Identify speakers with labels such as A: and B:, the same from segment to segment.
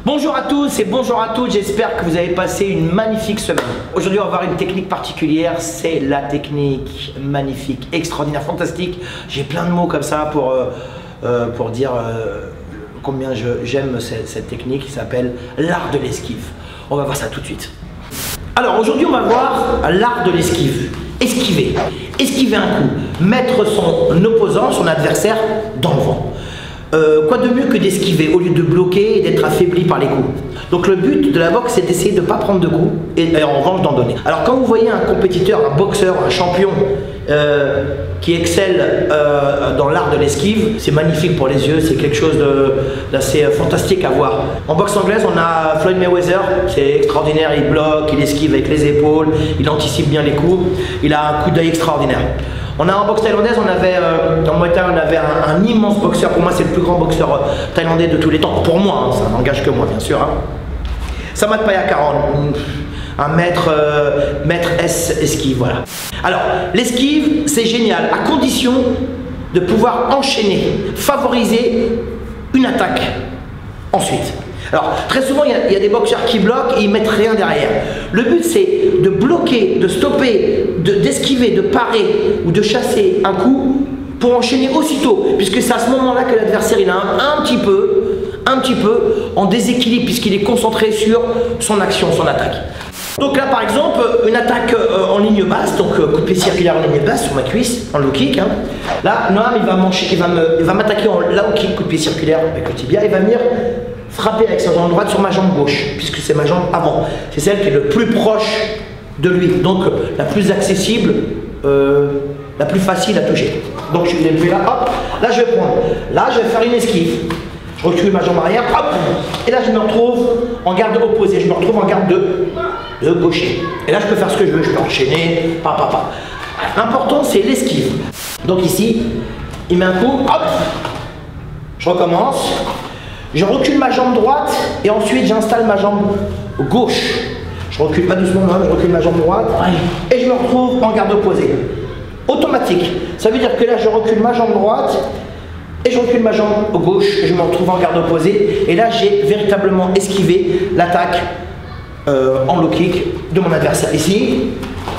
A: Bonjour à tous et bonjour à toutes, j'espère que vous avez passé une magnifique semaine. Aujourd'hui on va voir une technique particulière, c'est la technique magnifique, extraordinaire, fantastique. J'ai plein de mots comme ça pour dire combien j'aime cette technique qui s'appelle l'art de l'esquive. On va voir ça tout de suite. Alors aujourd'hui on va voir l'art de l'esquive. Esquiver, esquiver un coup, mettre son opposant, son adversaire dans le vent. Quoi de mieux que d'esquiver au lieu de bloquer et d'être affaibli par les coups. Donc le but de la boxe, c'est d'essayer de ne pas prendre de coups et en revanche d'en donner. Alors quand vous voyez un compétiteur, un boxeur, un champion qui excelle dans l'art de l'esquive, c'est magnifique pour les yeux, c'est quelque chose d'assez fantastique à voir. En boxe anglaise, on a Floyd Mayweather, c'est extraordinaire, il bloque, il esquive avec les épaules, il anticipe bien les coups, il a un coup d'œil extraordinaire. On a en boxe thaïlandaise, on avait en Muay Thai, on avait un immense boxeur. Pour moi, c'est le plus grand boxeur thaïlandais de tous les temps. Pour moi, hein, ça n'engage que moi, bien sûr. Hein. Samat Payakaran, un maître S esquive, voilà. Alors, l'esquive, c'est génial, à condition de pouvoir enchaîner, favoriser une attaque ensuite. Alors, très souvent, il y a des boxeurs qui bloquent et ils mettent rien derrière. Le but, c'est de bloquer, de stopper, d'esquiver, de parer ou de chasser un coup pour enchaîner aussitôt. Puisque c'est à ce moment-là que l'adversaire, il a un petit peu en déséquilibre puisqu'il est concentré sur son action, son attaque. Donc là, par exemple, une attaque en ligne basse, donc coup de pied circulaire en ligne basse sur ma cuisse, en low kick. Hein. Là, Noam, il va m'attaquer en low kick, coup de pied circulaire avec le tibia, il va venir frapper avec sa jambe droite sur ma jambe gauche, puisque c'est ma jambe avant. C'est celle qui est le plus proche de lui, donc la plus accessible, la plus facile à toucher. Donc je vais là, hop, là je vais prendre, là je vais faire une esquive. Je recule ma jambe arrière, hop, et là je me retrouve en garde opposée, je me retrouve en garde de gaucher. Et là je peux faire ce que je veux, je peux enchaîner, L'important c'est l'esquive. Donc ici, il met un coup, hop, je recommence. Je recule ma jambe droite et ensuite j'installe ma jambe gauche. Je recule pas doucement, non, je recule ma jambe droite et je me retrouve en garde opposée. Automatique. Ça veut dire que là je recule ma jambe droite et je recule ma jambe gauche et je me retrouve en garde opposée. Et là j'ai véritablement esquivé l'attaque en low kick de mon adversaire. Ici,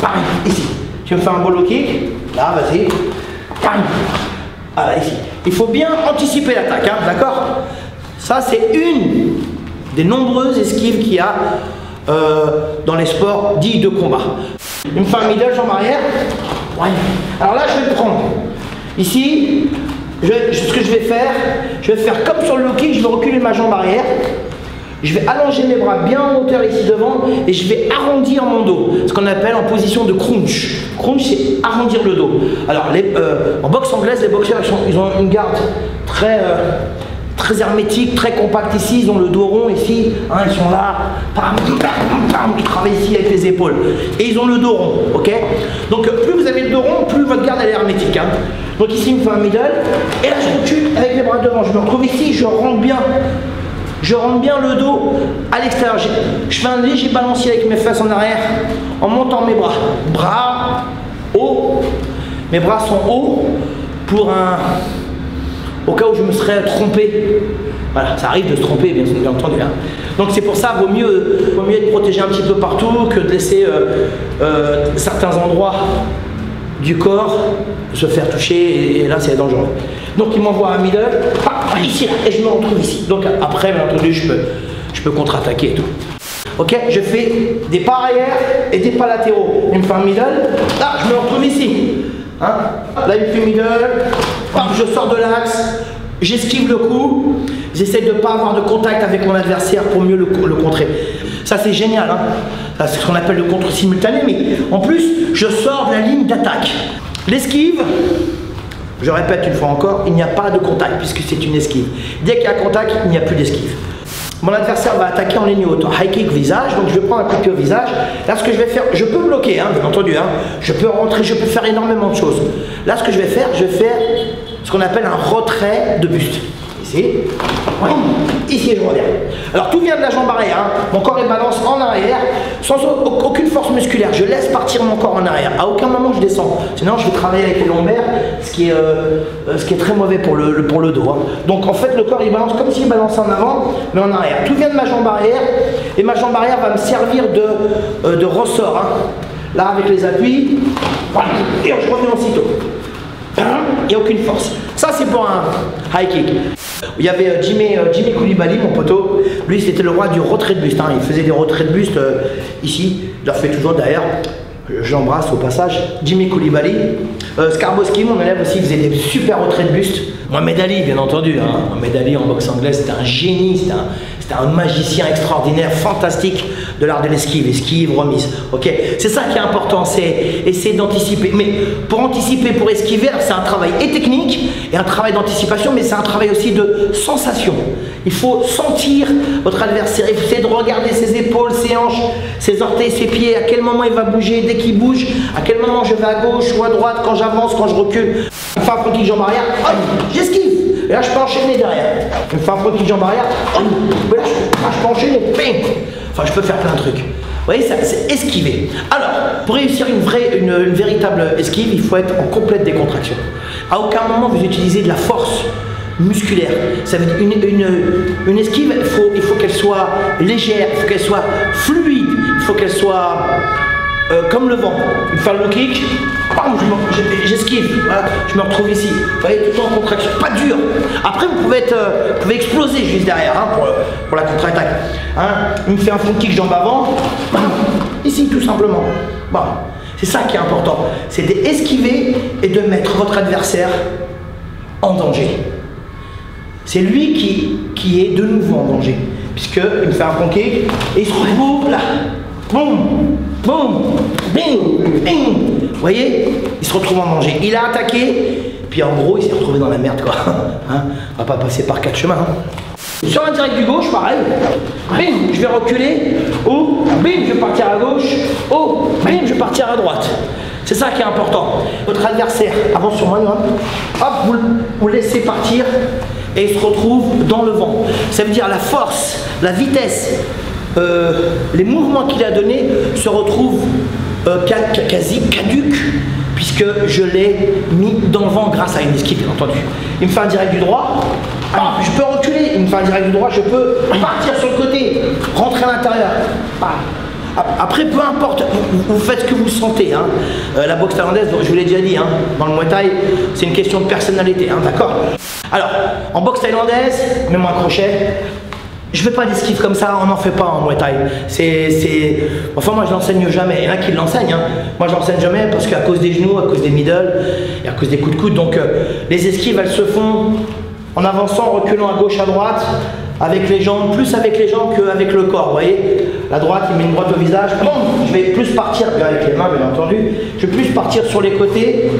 A: pareil, ici. Tu me fais un beau low kick, là vas-y, pareil. Voilà, ici. Il faut bien anticiper l'attaque, hein, d'accord? Ça, c'est une des nombreuses esquives qu'il y a dans les sports dits de combat. Il me fait un middle, jambe arrière. Ouais. Alors là, je vais le prendre. Ici, ce que je vais faire comme sur le low kick, je vais reculer ma jambe arrière. Je vais allonger mes bras bien en hauteur ici devant et je vais arrondir mon dos. Ce qu'on appelle en position de crunch. Crunch, c'est arrondir le dos. Alors, en boxe anglaise, les boxeurs, ils ont une garde très hermétique, très compacte ici, ils ont le dos rond ici, hein, ils sont là, ils travaillent ici avec les épaules, et ils ont le dos rond, ok? Donc plus vous avez le dos rond, plus votre garde elle est hermétique, hein. Donc ici il me fait un middle, et là je recule avec les bras devant, je me retrouve ici, je rentre bien le dos à l'extérieur, je fais un léger balancier avec mes fesses en arrière, en montant mes bras hauts, mes bras sont hauts, au cas où je me serais trompé. Voilà, ça arrive de se tromper, bien entendu. Hein. Donc c'est pour ça, vaut mieux être protégé un petit peu partout que de laisser certains endroits du corps se faire toucher, et là c'est dangereux. Donc il m'envoie un middle, ici, là, et je me retrouve ici. Donc après, bien entendu, je peux contre-attaquer et tout. Ok, je fais des pas arrière et des pas latéraux. Il me fait un middle, là je me retrouve ici. Hein? Là il me fait middle, je sors de l'axe, j'esquive le coup, j'essaie de ne pas avoir de contact avec mon adversaire pour mieux le contrer. Ça c'est génial, hein? C'est ce qu'on appelle le contre simultané, mais en plus je sors de la ligne d'attaque. L'esquive, je répète une fois encore, il n'y a pas de contact puisque c'est une esquive. Dès qu'il y a contact, il n'y a plus d'esquive. Mon adversaire va attaquer en ligne haute, high kick visage, donc je vais prendre un coup de pied au visage. Là, ce que je vais faire, je peux bloquer, hein, bien entendu, hein, je peux rentrer, je peux faire énormément de choses. Là, ce que je vais faire ce qu'on appelle un retrait de buste. ici, ici et je reviens. Alors tout vient de la jambe arrière, hein. Mon corps est balance en arrière, sans aucune force musculaire. Je laisse partir mon corps en arrière. À aucun moment je descends. Sinon je vais travailler avec les lombaires, ce qui est très mauvais pour le dos, hein. Donc en fait le corps il balance comme s'il balançait en avant, mais en arrière. Tout vient de ma jambe arrière, et ma jambe arrière va me servir de ressort, hein. Là avec les appuis, et je reviens aussitôt. Il n'y a aucune force. Ça c'est pour un high kick. Il y avait Jimmy Koulibaly, mon poteau. Lui c'était le roi du retrait de buste, hein. Il faisait des retraits de buste ici. Il leur fait toujours d'ailleurs. Je l'embrasse au passage. Jimmy Koulibaly. Skarbowski, mon élève aussi, faisait des super retraits de buste. Mohamed Ali, bien entendu, hein. Mohamed Ali en boxe anglaise, c'était un génie, c'était un magicien extraordinaire, fantastique de l'art de l'esquive, esquive, remise. Ok, c'est ça qui est important, c'est essayer d'anticiper. Mais pour anticiper, pour esquiver, c'est un travail et technique et un travail d'anticipation, mais c'est un travail aussi de sensation. Il faut sentir votre adversaire, il faut essayer de regarder ses épaules, ses hanches, ses orteils, ses pieds, à quel moment il va bouger, dès qu'il bouge, à quel moment je vais à gauche ou à droite, quand j'avance, quand je recule. Il me fait un front kick jambe arrière, j'esquive. Et là je peux enchaîner derrière. Il me fait un front kick jambe arrière, là je peux enchaîner, bing. Enfin je peux faire plein de trucs. Vous voyez, c'est esquiver. Alors, pour réussir une véritable esquive, il faut être en complète décontraction. À aucun moment vous utilisez de la force musculaire. Ça veut dire une esquive, il faut qu'elle soit légère, il faut qu'elle soit fluide, il faut qu'elle soit comme le vent. Il faut faire le kick, j'esquive, voilà, je me retrouve ici. Vous voyez, tout en contraction, pas dur. Après, vous pouvez exploser juste derrière, hein, pour la contre-attaque. Hein. Il me fait un front kick jambe avant, ici tout simplement. Bon, c'est ça qui est important, c'est d'esquiver et de mettre votre adversaire en danger. C'est lui qui est de nouveau en danger, puisqu'il me fait un front kick et il se retrouve là. Boum, boum, bing, bing. Vous voyez, il se retrouve en danger. Il a attaqué, puis en gros, il s'est retrouvé dans la merde, quoi. Hein, on va pas passer par 4 chemins. Hein. Sur un direct du gauche, pareil. Bing, je vais reculer. Oh, bing, je vais partir à gauche. Oh, bing, je vais partir à droite. C'est ça qui est important. Votre adversaire avance sur moi, là. Hop, vous le laissez partir. Et il se retrouve dans le vent. Ça veut dire la force, la vitesse, les mouvements qu'il a donnés se retrouvent quasi caducs, puisque je l'ai mis dans le vent grâce à une esquive, bien entendu. Il me fait un direct du droit, je peux reculer, il me fait un direct du droit, je peux partir sur le côté, rentrer à l'intérieur. Après, peu importe, vous faites ce que vous sentez, hein. La boxe thaïlandaise, je vous l'ai déjà dit, hein, dans le Muay Thai, c'est une question de personnalité, hein, d'accord? Alors, en boxe thaïlandaise, même un crochet, je ne fais pas d'esquive comme ça, on n'en fait pas en Muay Thai. Enfin, moi je l'enseigne jamais, il y en a qui l'enseignent, hein. Moi je l'enseigne jamais parce qu'à cause des genoux, à cause des middle et à cause des coups de coude, donc les esquives elles se font en avançant, en reculant à gauche, à droite, avec les jambes, plus avec les jambes qu'avec le corps, vous voyez. La droite, il met une droite au visage, je vais plus partir, avec les mains bien entendu, je vais plus partir sur les côtés,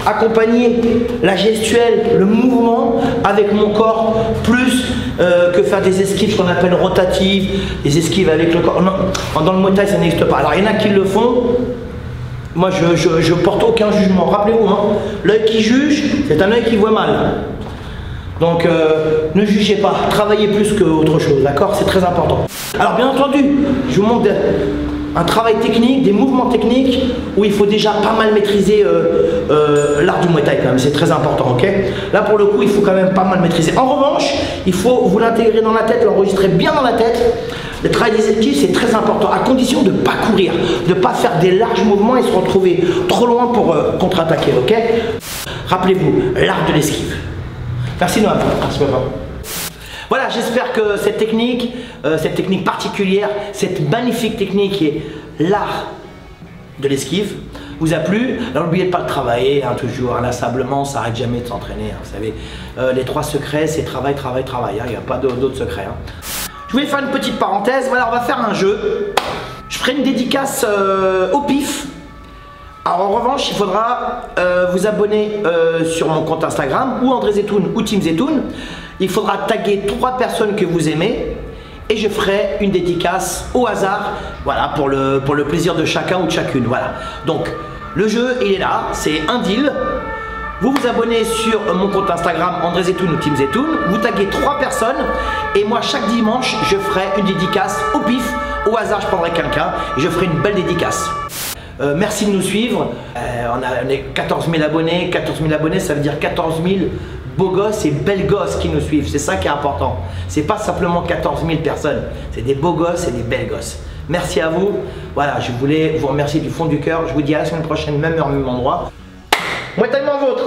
A: accompagner la gestuelle, le mouvement avec mon corps, plus que faire des esquives qu'on appelle rotatives, des esquives avec le corps. Non, dans le Muay Thai ça n'existe pas. Alors il y en a qui le font, moi je porte aucun jugement, rappelez-vous, hein, l'œil qui juge, c'est un œil qui voit mal. Donc ne jugez pas, travaillez plus qu'autre chose, d'accord? C'est très important. Alors bien entendu, je vous montre un travail technique, des mouvements techniques où il faut déjà pas mal maîtriser l'art du Muay Thai quand même, c'est très important, ok? Là pour le coup, il faut quand même pas mal maîtriser. En revanche, il faut vous l'intégrer dans la tête, l'enregistrer bien dans la tête. Le travail des esquives, c'est très important, à condition de ne pas courir, de ne pas faire des larges mouvements et se retrouver trop loin pour contre-attaquer, ok? Rappelez-vous, l'art de l'esquive. Merci Noam. Merci papa. Voilà, j'espère que cette technique particulière, cette magnifique technique qui est l'art de l'esquive, vous a plu. Alors n'oubliez pas de travailler, hein, toujours inlassablement, ça n'arrête jamais de s'entraîner. Hein, vous savez, les 3 secrets, c'est travail, travail, travail. Hein, il n'y a pas d'autres secrets. Hein. Je voulais faire une petite parenthèse. Voilà, on va faire un jeu. Je ferai une dédicace au pif. Alors en revanche, il faudra vous abonner sur mon compte Instagram ou André Zetoun ou Team Zetoun. Il faudra taguer 3 personnes que vous aimez et je ferai une dédicace au hasard, voilà, pour le plaisir de chacun ou de chacune. Voilà. Donc le jeu, il est là, c'est un deal. Vous vous abonnez sur mon compte Instagram André Zetoun ou Team Zetoun, vous taguez 3 personnes et moi chaque dimanche je ferai une dédicace au pif, au hasard je prendrai quelqu'un et je ferai une belle dédicace. Merci de nous suivre, on est 14 000 abonnés, 14 000 abonnés ça veut dire 14 000 beaux gosses et belles gosses qui nous suivent, c'est ça qui est important. C'est pas simplement 14 000 personnes, c'est des beaux gosses et des belles gosses. Merci à vous, voilà je voulais vous remercier du fond du cœur, je vous dis à la semaine prochaine, même heure, même endroit. Moi tellement vôtre.